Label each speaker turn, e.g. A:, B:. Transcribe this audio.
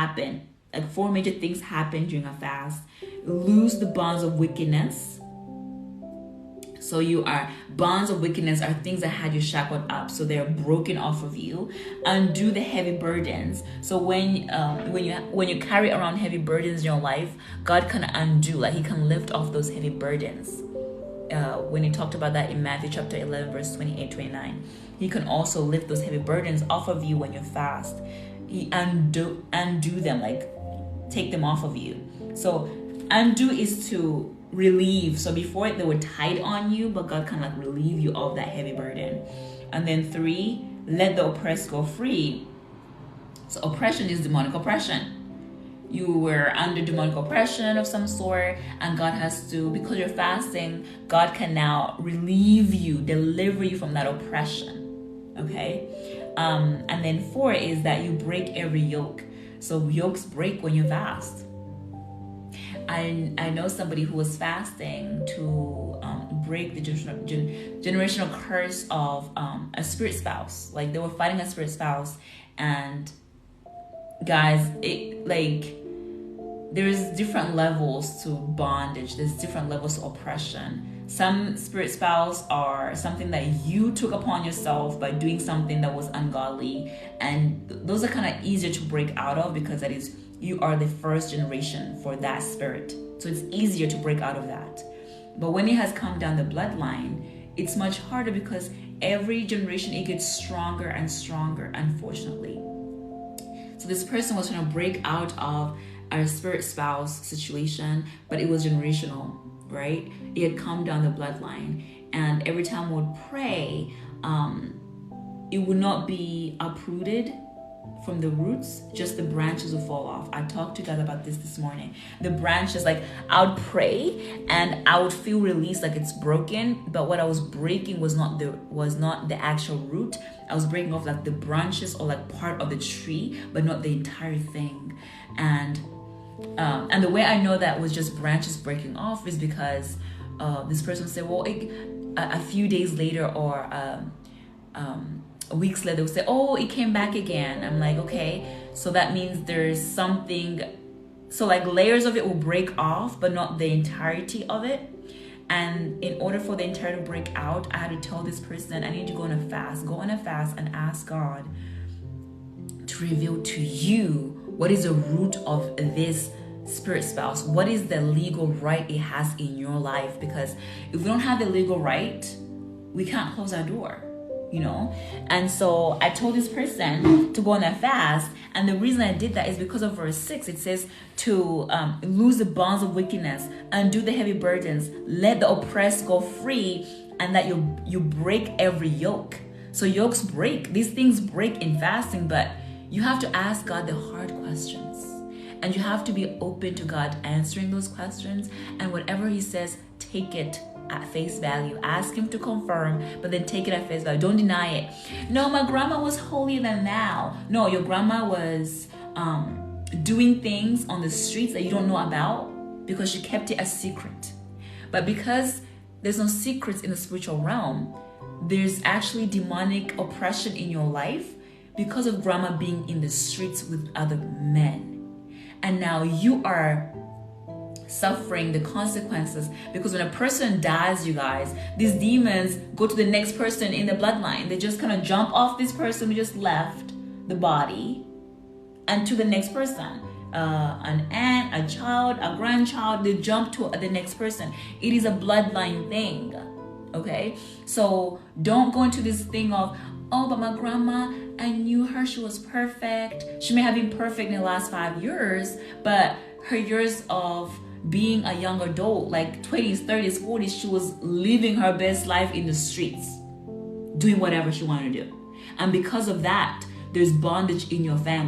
A: happen. Like 4 major things happen during a fast. Lose the bonds of wickedness. So bonds of wickedness are things that had you shackled up, so they're broken off of you. Undo the heavy burdens. So when you carry around heavy burdens in your life, God can undo, like He can lift off those heavy burdens. When He talked about that in Matthew chapter 11, verse 28-29, He can also lift those heavy burdens off of you when you fast. He undo them, like take them off of you. So undo is to relieve. So before they were tied on you, but God can like relieve you of that heavy burden. And then 3, let the oppressed go free. So oppression is demonic oppression. You were under demonic oppression of some sort, and God has to, because you're fasting, God can now relieve you, deliver you from that oppression. Okay? And then 4 is that you break every yoke. So yokes break when you fast. I know somebody who was fasting to break the generational curse of a spirit spouse. Like they were fighting a spirit spouse, and guys, there's different levels to bondage. There's different levels of oppression. Some spirit spouse are something that you took upon yourself by doing something that was ungodly, and those are kind of easier to break out of because that is, you are the first generation for that spirit. So it's easier to break out of that. But when it has come down the bloodline, it's much harder because every generation it gets stronger and stronger, unfortunately. So this person was trying to break out of a spirit spouse situation, but it was generational, right? It had come down the bloodline. And every time we would pray, it would not be uprooted from the roots, just the branches will fall off. I talked to God about this morning. The branches, like I would pray and I would feel released, like it's broken, but what I was breaking was not the actual root. I was breaking off like the branches or like part of the tree, but not the entire thing. And the way I know that was just branches breaking off is because this person said, well, a few days later or weeks later, they would say, oh, it came back again. I'm like, okay, so that means there's something. So like layers of it will break off, but not the entirety of it. And in order for the entirety to break out, I had to tell this person, I need to go on a fast and ask God to reveal to you what is the root of this spirit spouse. What is the legal right it has in your life? Because if we don't have the legal right, we can't close our door. And so I told this person to go on a fast, and the reason I did that is because of verse 6. It says to lose the bonds of wickedness, undo the heavy burdens, let the oppressed go free, and that you break every yoke. So yokes break, these things break in fasting, but you have to ask God the hard questions, and you have to be open to God answering those questions, and whatever He says, take it at face value. Ask Him to confirm, but then take it at face value. Don't deny it. No, my grandma was holier than thou. No, your grandma was doing things on the streets that you don't know about because she kept it a secret. But because there's no secrets in the spiritual realm, there's actually demonic oppression in your life because of grandma being in the streets with other men. And now you are suffering the consequences, because when a person dies, you guys, these demons go to the next person in the bloodline. They just kind of jump off this person who just left the body and to the next person, an aunt, a child, a grandchild. They jump to the next person. It is a bloodline thing. Okay, so don't go into this thing of, oh, but my grandma, I knew her, she was perfect. She may have been perfect in the last 5 years, but her years of being a young adult, like 20s, 30s, 40s, she was living her best life in the streets, doing whatever she wanted to do. And because of that, there's bondage in your family.